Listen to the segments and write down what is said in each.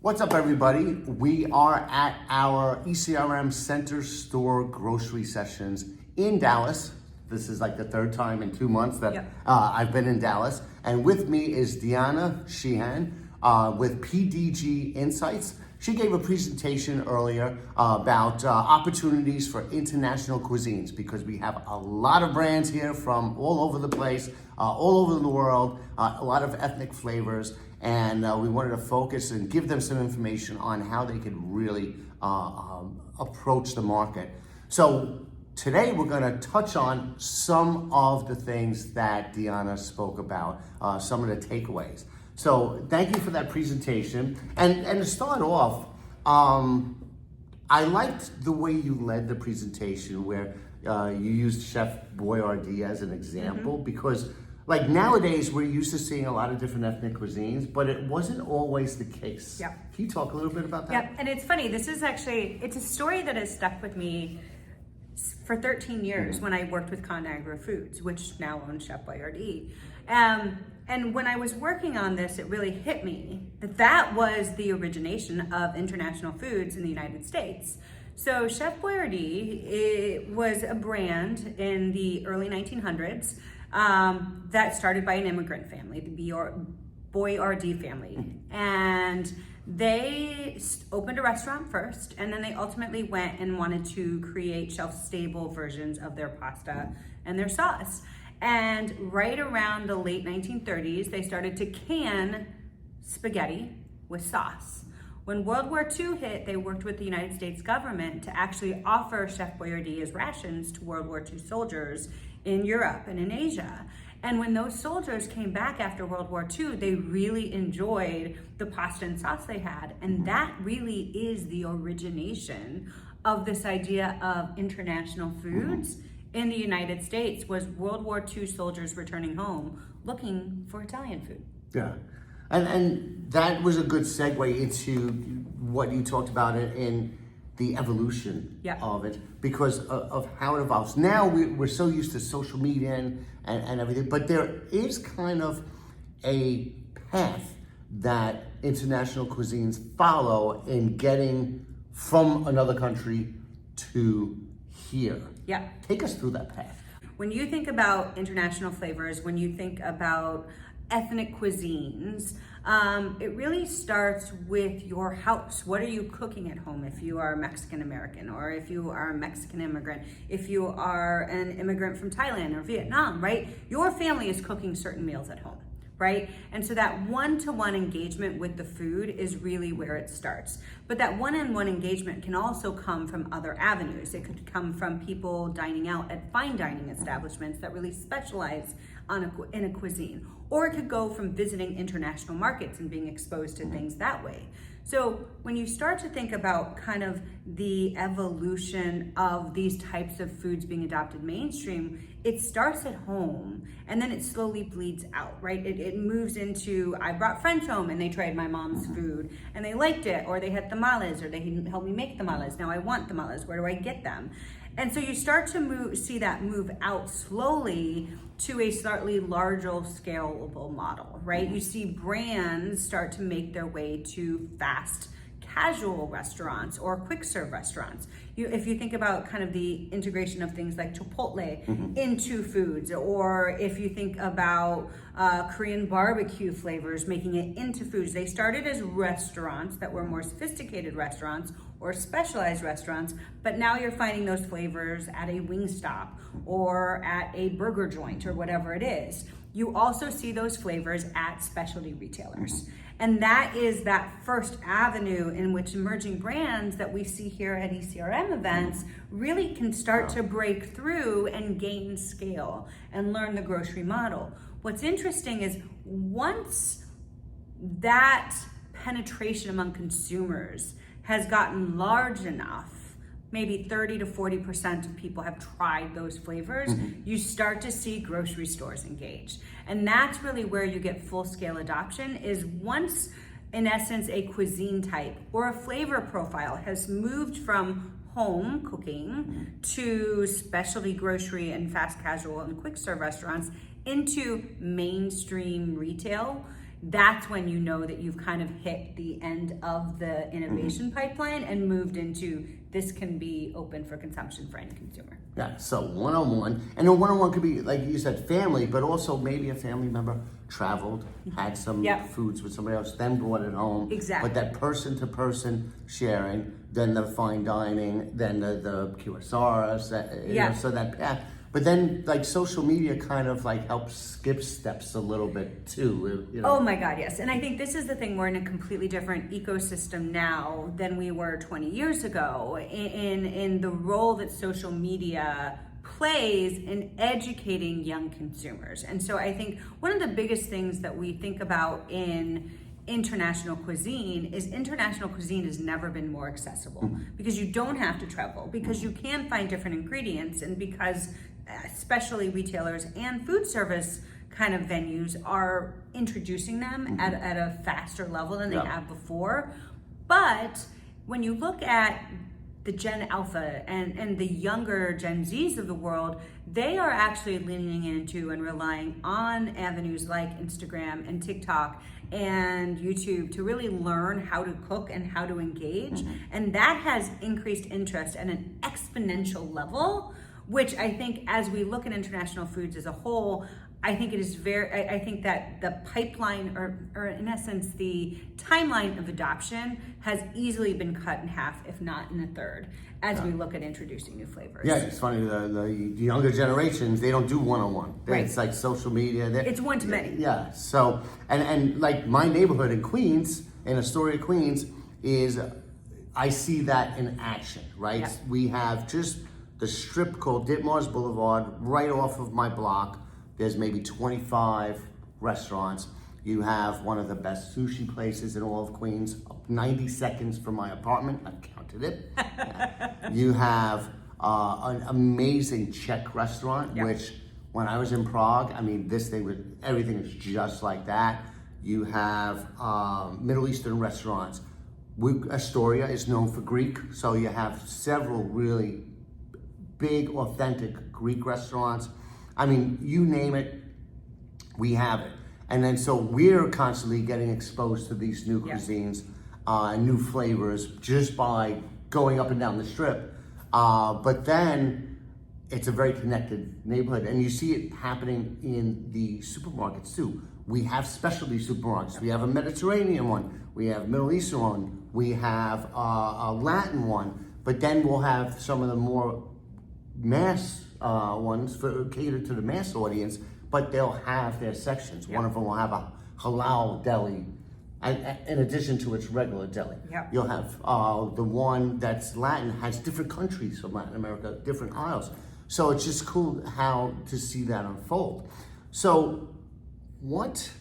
What's up, everybody? We are at our ECRM Center Store grocery sessions in Dallas. This is like the third time in 2 months that I've been in Dallas. And with me is Deanna Sheehan with PDG Insights. She gave a presentation earlier about opportunities for international cuisines, because we have a lot of brands here from all over the place, all over the world, a lot of ethnic flavors. And we wanted to focus and give them some information on how they could really approach the market. So today we're going to touch on some of the things that Deanna spoke about, some of the takeaways. So thank you for that presentation. And to start off, I liked the way you led the presentation, where you used Chef Boyardee as an example, because like nowadays, we're used to seeing a lot of different ethnic cuisines, but it wasn't always the case. Yeah. Can you talk a little bit about that? Yeah, and it's funny, this is actually, it's a story that has stuck with me for 13 years when I worked with Conagra Foods, which now owns Chef Boyardee. And when I was working on this, it really hit me that that was the origination of international foods in the United States. So Chef Boyardee, it was a brand in the early 1900s that started by an immigrant family, the Boyardee family. And they opened a restaurant first, and then they ultimately went and wanted to create shelf-stable versions of their pasta and their sauce. And right around the late 1930s, they started to can spaghetti with sauce. When World War II hit, they worked with the United States government to actually offer Chef Boyardee as rations to World War II soldiers in Europe and in Asia. And when those soldiers came back after World War II, they really enjoyed the pasta and sauce they had. And that really is the origination of this idea of international foods in the United States, was World War II soldiers returning home looking for Italian food. Yeah. And that was a good segue into what you talked about in the evolution of it, because of how it evolves. Now we're so used to social media and everything, but there is kind of a path that international cuisines follow in getting from another country to here. Yeah. Take us through that path. When you think about international flavors, when you think about ethnic cuisines, it really starts with your house. What are you cooking at home if you are Mexican American, or if you are a Mexican immigrant, if you are an immigrant from Thailand or Vietnam, right? Your family is cooking certain meals at home, right? And so that one-to-one engagement with the food is really where it starts. But that one-on-one engagement can also come from other avenues. It could come from people dining out at fine dining establishments that really specialize in a cuisine. Or it could go from visiting international markets and being exposed to things that way. So when you start to think about kind of the evolution of these types of foods being adopted mainstream, it starts at home and then it slowly bleeds out, right? It moves into, I brought friends home and they tried my mom's food and they liked it, or they had tamales, or they helped me make tamales. Now I want tamales, where do I get them? And so you start to see that move out slowly to a slightly larger scalable model, right? You see brands start to make their way to fast casual restaurants or quick serve restaurants. If you think about kind of the integration of things like Chipotle into foods, or if you think about Korean barbecue flavors, making it into foods. They started as restaurants that were more sophisticated restaurants or specialized restaurants, but now you're finding those flavors at a Wingstop or at a burger joint or whatever it is. You also see those flavors at specialty retailers. And that is that first avenue in which emerging brands that we see here at ECRM events really can start to break through and gain scale and learn the grocery model. What's interesting is once that penetration among consumers has gotten large enough, maybe 30 to 40% of people have tried those flavors, you start to see grocery stores engage. And that's really where you get full-scale adoption, is once, in essence, a cuisine type or a flavor profile has moved from home cooking to specialty grocery and fast casual and quick serve restaurants into mainstream retail, that's when you know that you've kind of hit the end of the innovation pipeline and moved into this can be open for consumption for any consumer. Yeah, so one-on-one, and a one-on-one could be, like you said, family, but also maybe a family member traveled, had some foods with somebody else, then brought it home. Exactly. But that person-to-person sharing, then the fine dining, then the QSRs, you know, so that path. But then, like, social media kind of like helps skip steps a little bit too. You know? Oh my God, yes. And I think this is the thing, we're in a completely different ecosystem now than we were 20 years ago in the role that social media plays in educating young consumers. And so I think one of the biggest things that we think about in international cuisine has never been more accessible because you don't have to travel, because you can find different ingredients, and because especially retailers and food service kind of venues are introducing them at a faster level than they have before. But when you look at the Gen Alpha and the younger Gen Zs of the world, they are actually leaning into and relying on avenues like Instagram and TikTok and YouTube to really learn how to cook and how to engage. And that has increased interest at an exponential level, which I think as we look at international foods as a whole, I think it is I think that the pipeline or in essence, the timeline of adoption has easily been cut in half, if not in a third, as we look at introducing new flavors. Yeah, it's funny, the younger generations, they don't do one-on-one. Right. It's like social media. It's one to many. Yeah, so, and like my neighborhood in Queens, in Astoria, Queens, is, I see that in action, right? Yep. We have just the strip called Ditmars Boulevard, right off of my block. There's maybe 25 restaurants. You have one of the best sushi places in all of Queens, 90 seconds from my apartment. I counted it. You have an amazing Czech restaurant, which when I was in Prague, I mean, everything is just like that. You have Middle Eastern restaurants. Astoria is known for Greek, so you have several really big, authentic Greek restaurants. I mean, you name it, we have it. And then so we're constantly getting exposed to these new cuisines, new flavors, just by going up and down the strip. But then it's a very connected neighborhood, and you see it happening in the supermarkets too. We have specialty supermarkets. We have a Mediterranean one. We have a Middle Eastern one. We have a Latin one. But then we'll have some of the more mass ones catered to the mass audience, but they'll have their sections. One of them will have a halal deli in addition to its regular deli. You'll have the one that's Latin, has different countries from Latin America, different aisles. So it's just cool how to see that unfold. So what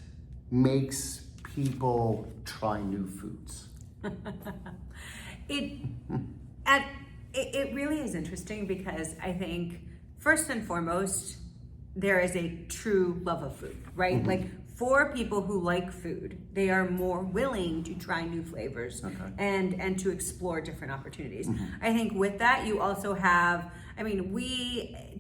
makes people try new foods? It really is interesting because I think first and foremost, there is a true love of food, right? Like for people who like food, they are more willing to try new flavors and to explore different opportunities. I think with that, you also have, I mean,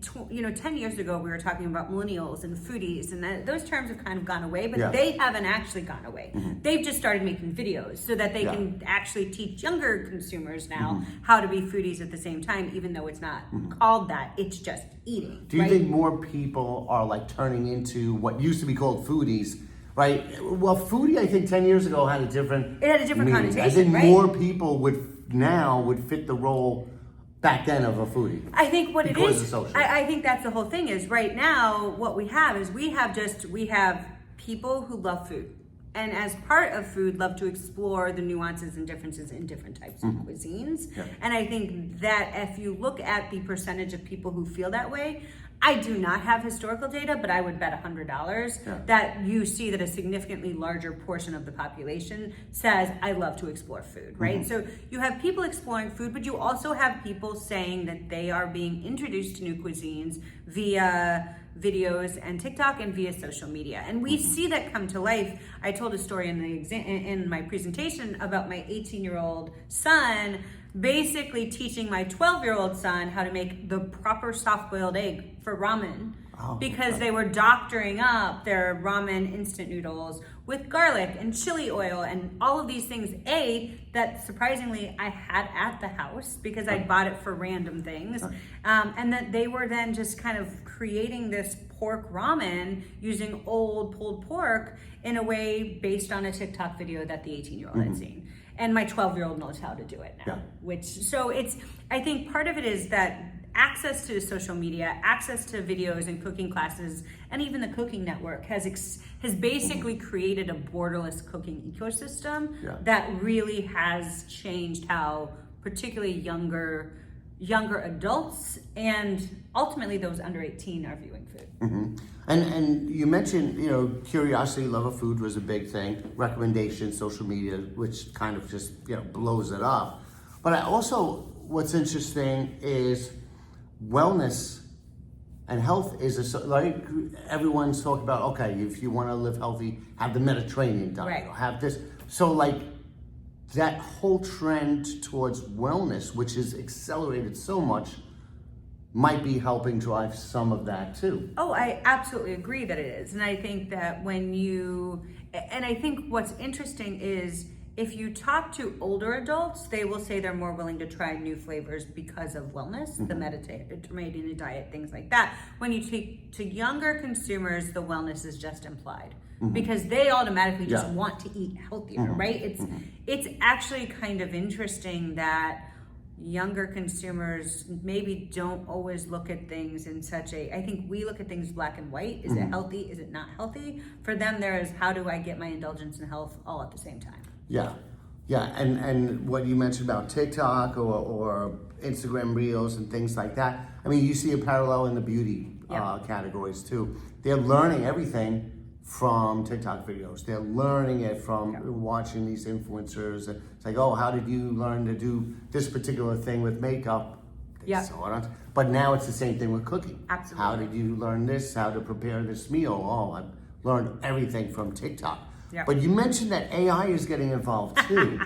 10 years ago, we were talking about millennials and foodies, and those terms have kind of gone away, but they haven't actually gone away. They've just started making videos so that they can actually teach younger consumers now how to be foodies at the same time, even though it's not called that, it's just eating. Do you think more people are like turning into what used to be called foodies, right? Well, foodie, I think 10 years ago had a different meaning. connotation, I think more people would fit the role back then of a foodie. I think what it is, I think that's the whole thing is right now what we have is we have people who love food. And as part of food, love to explore the nuances and differences in different types of cuisines. And I think that if you look at the percentage of people who feel that way, I do not have historical data, but I would bet $100 that you see that a significantly larger portion of the population says, I love to explore food, right? So you have people exploring food, but you also have people saying that they are being introduced to new cuisines via videos and TikTok and via social media. And we see that come to life. I told a story in my presentation about my 18-year-old son basically teaching my 12-year-old son how to make the proper soft-boiled egg for ramen because they were doctoring up their ramen instant noodles with garlic and chili oil and all of these things, that surprisingly I had at the house because I bought it for random things. And that they were then just kind of creating this pork ramen using old pulled pork in a way based on a TikTok video that the 18-year-old had seen. And my 12-year-old knows how to do it now. I think part of it is that access to social media, access to videos and cooking classes, and even the Cooking Network has basically created a borderless cooking ecosystem that really has changed how particularly younger adults and ultimately those under 18 are viewing food. And you mentioned, curiosity, love of food was a big thing. Recommendations, social media, which kind of just blows it up. But what's interesting is wellness and health is like everyone's talking about. Okay, if you want to live healthy, have the Mediterranean diet, or have this. So like that whole trend towards wellness, which is accelerated so much, might be helping drive some of that too. Oh, I absolutely agree that it is. And I think that I think what's interesting is if you talk to older adults, they will say they're more willing to try new flavors because of wellness, the Mediterranean diet, things like that. When you take to younger consumers, the wellness is just implied because they automatically just want to eat healthier, right? It's actually kind of interesting that younger consumers maybe don't always look at things in I think we look at things black and white. Is it healthy? Is it not healthy? For them, there is, how do I get my indulgence and health all at the same time? Yeah. And what you mentioned about TikTok or Instagram Reels and things like that, I mean, you see a parallel in the beauty categories too. They're learning everything from TikTok videos. They're learning it from watching these influencers. It's like, oh, how did you learn to do this particular thing with makeup? But now it's the same thing with cooking. Absolutely. How did you learn this? How to prepare this meal? Oh, I've learned everything from TikTok. But you mentioned that AI is getting involved too.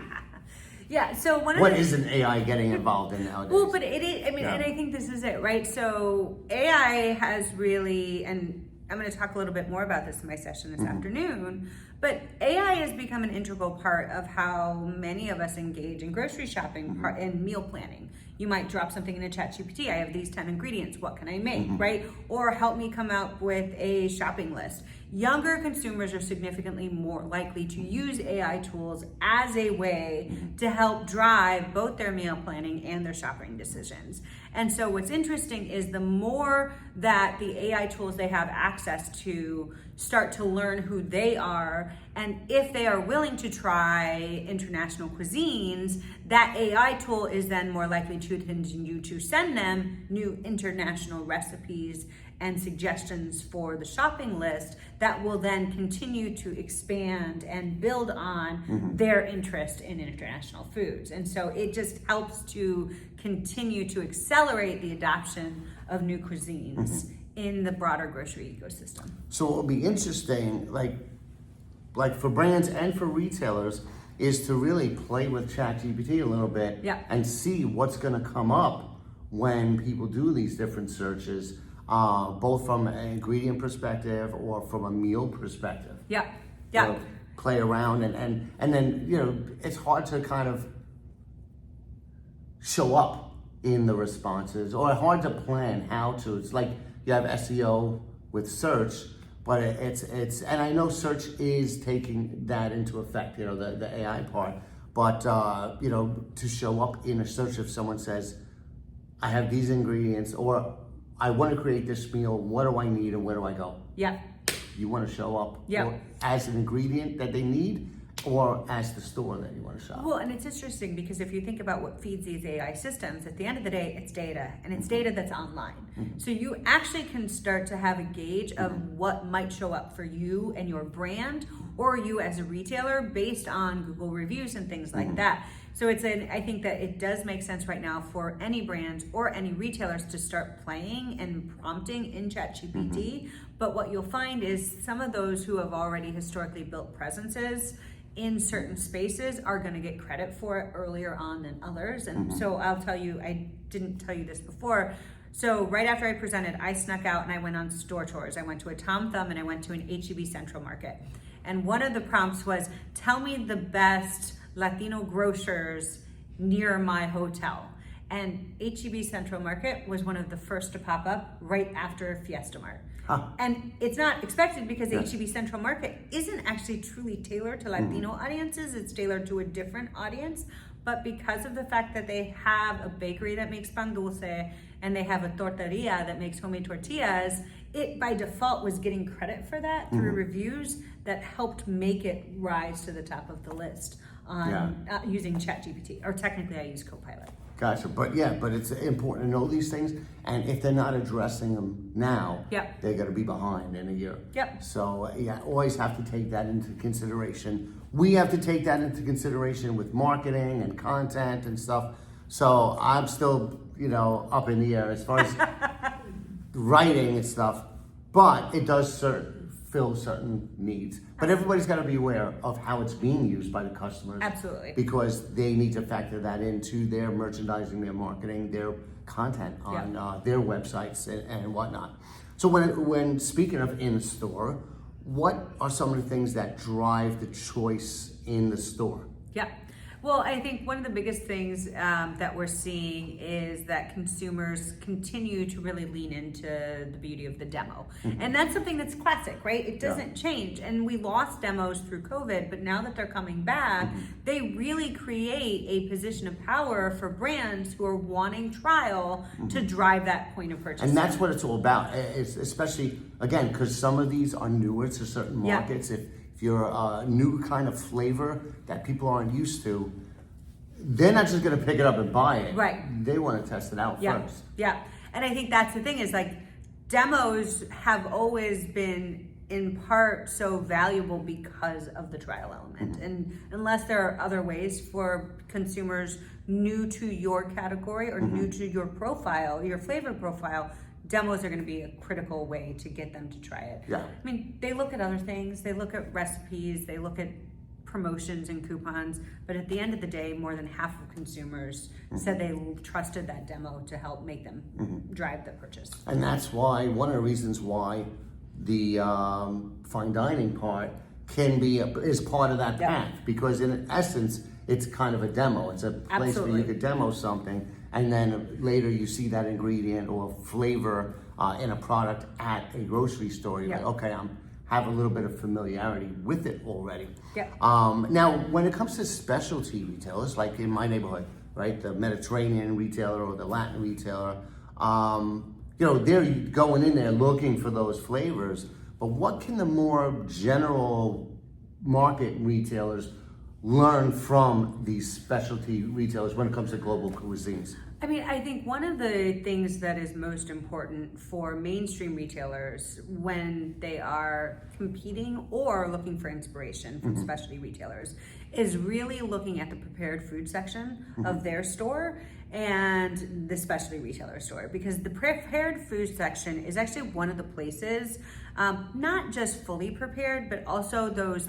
So what is an AI getting involved in nowadays? Well, but it is, and I think this is it, right? So AI has really, and I'm going to talk a little bit more about this in my session this afternoon, but AI has become an integral part of how many of us engage in grocery shopping and meal planning. You might drop something in a ChatGPT. I have these 10 ingredients. What can I make, right? Or help me come up with a shopping list. Younger consumers are significantly more likely to use AI tools as a way to help drive both their meal planning and their shopping decisions. And so what's interesting is the more that the AI tools they have access to start to learn who they are, and if they are willing to try international cuisines, that AI tool is then more likely to continue to send them new international recipes and suggestions for the shopping list that will then continue to expand and build on their interest in international foods. And so it just helps to continue to accelerate the adoption of new cuisines in the broader grocery ecosystem. So it'll be interesting, like for brands and for retailers, is to really play with ChatGPT a little bit and see what's gonna come up when people do these different searches. Both from an ingredient perspective or from a meal perspective. Play around and then it's hard to kind of show up in the responses or hard to plan how to. It's like you have SEO with search, but it's and I know search is taking that into effect, the AI part, but to show up in a search if someone says, I have these ingredients or I want to create this meal. What do I need and where do I go? You want to show up as an ingredient that they need or as the store that you want to shop? Well, and it's interesting because if you think about what feeds these AI systems, at the end of the day, it's data, and it's data that's online. So you actually can start to have a gauge of what might show up for you and your brand or you as a retailer based on Google reviews and things like that. So I think that it does make sense right now for any brands or any retailers to start playing and prompting in ChatGPT. But what you'll find is some of those who have already historically built presences in certain spaces are going to get credit for it earlier on than others. And so I'll tell you, I didn't tell you this before, So right after I presented, I snuck out and I went on store tours. I went to a Tom Thumb and I went to an H-E-B Central Market. And one of the prompts was, tell me the best Latino grocers near my hotel. And H-E-B Central Market was one of the first to pop up right after Fiesta Mart. And it's not expected because H-E-B Central Market isn't actually truly tailored to Latino audiences. It's tailored to a different audience. But because of the fact that they have a bakery that makes pan dulce and they have a torteria that makes homemade tortillas, it by default was getting credit for that through reviews that helped make it rise to the top of the list on using ChatGPT, or technically I use Copilot. Gotcha, but it's important to know these things, and if they're not addressing them now, they're gonna be behind in a year. So always have to take that into consideration. We have to take that into consideration with marketing and content and stuff. So I'm still, up in the air as far as writing and stuff, but it does fill certain needs. But everybody's got to be aware of how it's being used by the customers. Absolutely. Because they need to factor that into their merchandising, their marketing, their content on their websites and whatnot. So when speaking of in-store, what are some of the things that drive the choice in the store? Well, I think one of the biggest things that we're seeing is that consumers continue to really lean into the beauty of the demo. And that's something that's classic, right? It doesn't change. And we lost demos through COVID, but now that they're coming back, they really create a position of power for brands who are wanting trial to drive that point of purchase. And that's what it's all about, it's especially, again, because some of these are newer to certain markets. If you're a new kind of flavor that people aren't used to, they're not just going to pick it up and buy it. Right. They want to test it out first. And I think that's the thing is demos have always been in part so valuable because of the trial element. And unless there are other ways for consumers new to your category or new to your profile, your flavor profile, demos are going to be a critical way to get them to try it. I mean, they look at other things, they look at recipes, they look at promotions and coupons, but at the end of the day, more than half of consumers said they trusted that demo to help make them drive the purchase. And that's why, one of the reasons why the fine dining part is part of that path, because in essence, it's kind of a demo. It's a place where you could demo something, and then later you see that ingredient or flavor in a product at a grocery store. You're like, okay, have a little bit of familiarity with it already. Now, when it comes to specialty retailers, like in my neighborhood, right, the Mediterranean retailer or the Latin retailer, they're going in there looking for those flavors. But what can the more general market retailers learn from these specialty retailers when it comes to global cuisines? I mean, I think one of the things that is most important for mainstream retailers when they are competing or looking for inspiration from specialty retailers is really looking at the prepared food section of their store and the specialty retailer store, because the prepared food section is actually one of the places, not just fully prepared, but also those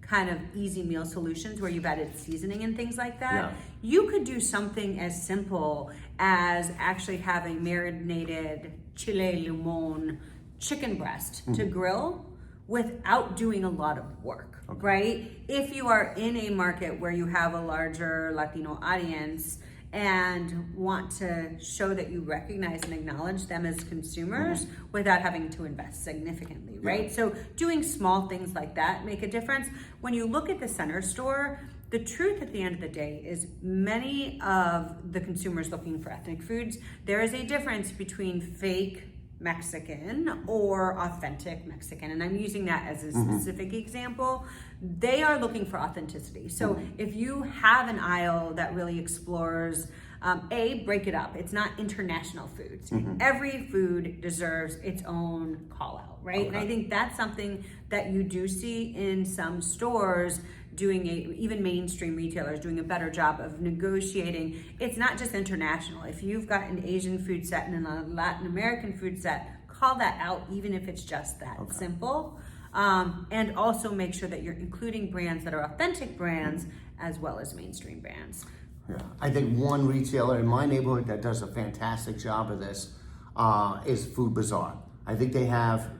kind of easy meal solutions where you've added seasoning and things like that. You could do something as simple as actually having marinated chile limon chicken breast to grill without doing a lot of work, right? If you are in a market where you have a larger Latino audience and want to show that you recognize and acknowledge them as consumers without having to invest significantly, right? So doing small things like that make a difference. When you look at the center store, the truth at the end of the day is many of the consumers looking for ethnic foods, there is a difference between fake Mexican or authentic Mexican. And I'm using that as a specific example. They are looking for authenticity. So if you have an aisle that really explores, break it up. It's not international foods. Every food deserves its own call out, right? And I think that's something that you do see in some stores even mainstream retailers doing a better job of negotiating. It's not just international. If you've got an Asian food set and a Latin American food set, call that out, even if it's just that simple. And also make sure that you're including brands that are authentic brands as well as mainstream brands. I think one retailer in my neighborhood that does a fantastic job of this, is Food Bazaar. I think they have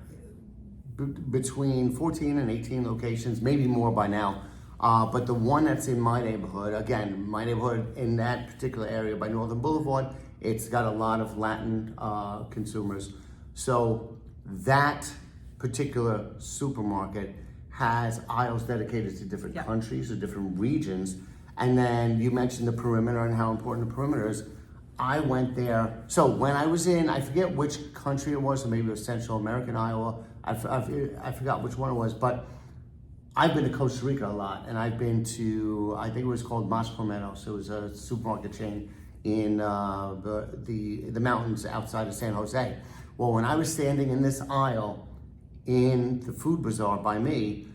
between 14 and 18 locations, maybe more by now. But the one that's in my neighborhood, again, my neighborhood in that particular area by Northern Boulevard, it's got a lot of Latin consumers. So that particular supermarket has aisles dedicated to different countries or different regions. And then you mentioned the perimeter and how important the perimeter is. I went there. So when I was in, I forget which country it was, or maybe it was Central American, Iowa. I forgot which one it was, but I've been to Costa Rica a lot, and I've been to, I think it was called Mas Palmettos. It was a supermarket chain in the mountains outside of San Jose. Well, when I was standing in this aisle in the Food Bazaar by me,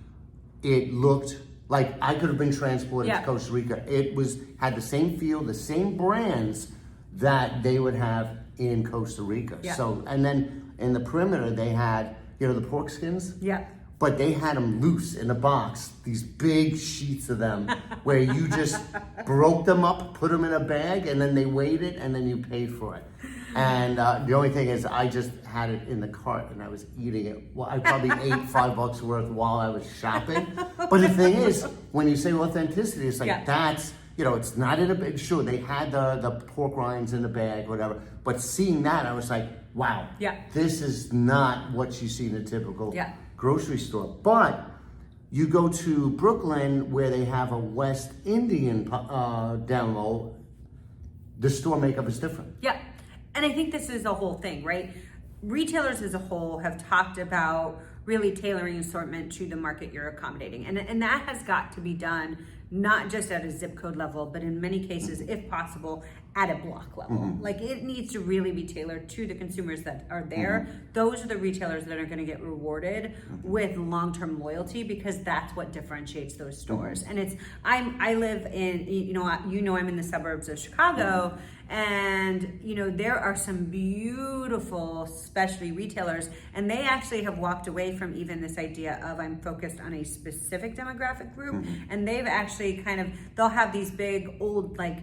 it looked like I could have been transported to Costa Rica. It had the same feel, the same brands that they would have in Costa Rica. So, and then in the perimeter, they had, the pork skins. But they had them loose in a box, these big sheets of them, where you just broke them up, put them in a bag, and then they weighed it, and then you paid for it. And the only thing is, I just had it in the cart, and I was eating it. Well, I probably ate $5 worth while I was shopping. But the thing is, when you say authenticity, it's like that's, it's not in a bag. Sure, they had the pork rinds in the bag, whatever. But seeing that, I was like, wow, this is not what you see in a typical grocery store. But you go to Brooklyn, where they have a West Indian down low, the store makeup is different. And I think this is a whole thing, right? Retailers as a whole have talked about really tailoring assortment to the market you're accommodating. And that has got to be done not just at a zip code level, but in many cases, if possible, at a block level. Like, it needs to really be tailored to the consumers that are there. Those are the retailers that are going to get rewarded with long-term loyalty, because that's what differentiates those stores. And I live in, I'm in the suburbs of Chicago, and there are some beautiful specialty retailers, and they actually have walked away from even this idea of I'm focused on a specific demographic group, and they've actually they'll have these big old, like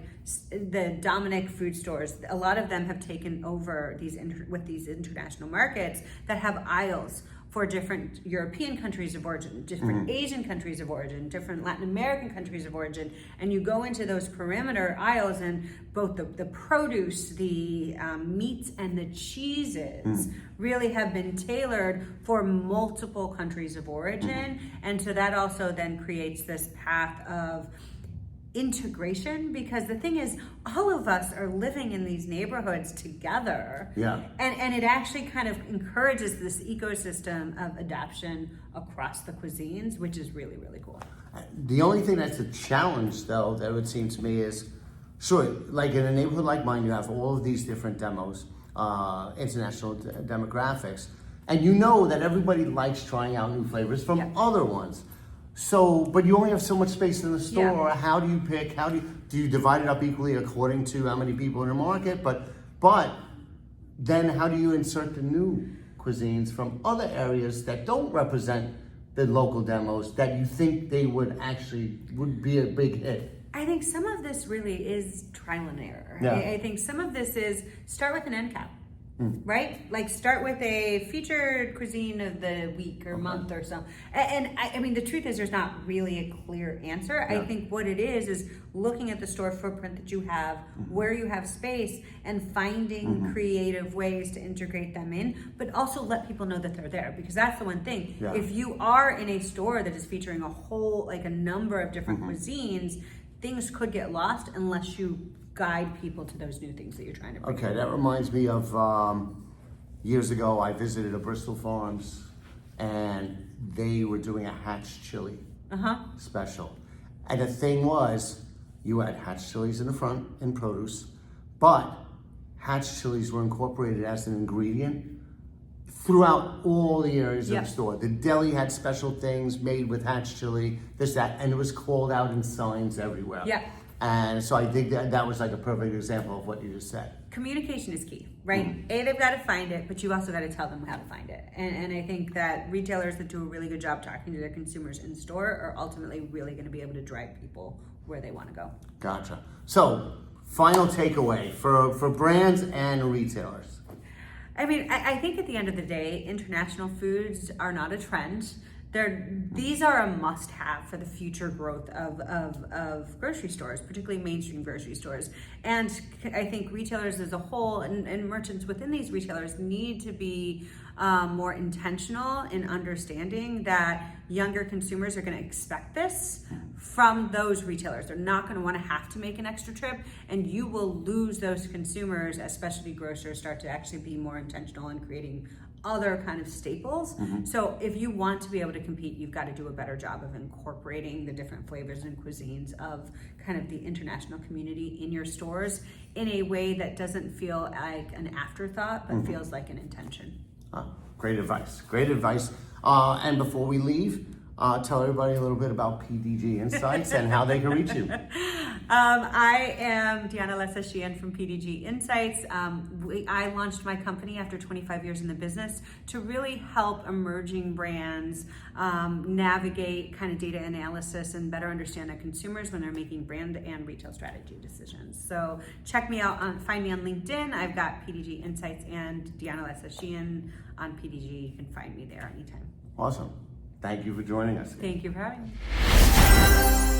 the Dominic food stores. A lot of them have taken over these international markets that have aisles for different European countries of origin, different Asian countries of origin, different Latin American countries of origin. And you go into those perimeter aisles, and both the produce, the meats, and the cheeses really have been tailored for multiple countries of origin. And so that also then creates this path of integration, because the thing is, all of us are living in these neighborhoods together, and it actually kind of encourages this ecosystem of adoption across the cuisines, which is really, really cool. The only thing that's a challenge, though, that would seem to me is, sure, like in a neighborhood like mine, you have all of these different demos, international demographics, and that everybody likes trying out new flavors from other ones. So, but you only have so much space in the store. How do you pick? Do you divide it up equally according to how many people in the market? But then how do you insert the new cuisines from other areas that don't represent the local demos that you think they would be a big hit? I think some of this really is trial and error. I think some of this is start with an end cap. Right? Like, start with a featured cuisine of the week or month or something. And I mean, the truth is, there's not really a clear answer. I think what it is looking at the store footprint that you have, where you have space, and finding creative ways to integrate them in, but also let people know that they're there, because that's the one thing. If you are in a store that is featuring a number of different cuisines, things could get lost unless you guide people to those new things that you're trying to bring. Okay, that reminds me of years ago, I visited a Bristol Farms, and they were doing a hatch chili special. And the thing was, you had hatch chilies in the front in produce, but hatch chilies were incorporated as an ingredient throughout all the areas of the store. The deli had special things made with hatch chili, this, that, and it was called out in signs everywhere. And so I think that was like a perfect example of what you just said. Communication is key, right? They've got to find it, but you've also got to tell them how to find it. And I think that retailers that do a really good job talking to their consumers in store are ultimately really going to be able to drive people where they want to go. Gotcha. So, final takeaway for brands and retailers. I mean, I think at the end of the day, international foods are not a trend. These are a must-have for the future growth of grocery stores, particularly mainstream grocery stores. And I think retailers as a whole and merchants within these retailers need to be more intentional in understanding that younger consumers are going to expect this from those retailers. They're not going to want to have to make an extra trip, and you will lose those consumers as specialty grocers start to actually be more intentional in creating other kind of staples. So if you want to be able to compete, you've got to do a better job of incorporating the different flavors and cuisines of kind of the international community in your stores in a way that doesn't feel like an afterthought, but feels like an intention. Great advice. Great advice. And before we leave, tell everybody a little bit about PDG Insights and how they can reach you. I am Sheehan from PDG Insights. I launched my company after 25 years in the business to really help emerging brands navigate kind of data analysis and better understand their consumers when they're making brand and retail strategy decisions. So check me out, find me on LinkedIn. I've got PDG Insights and Sheehan on PDG. You can find me there anytime. Awesome. Thank you for joining us. Thank you for having me.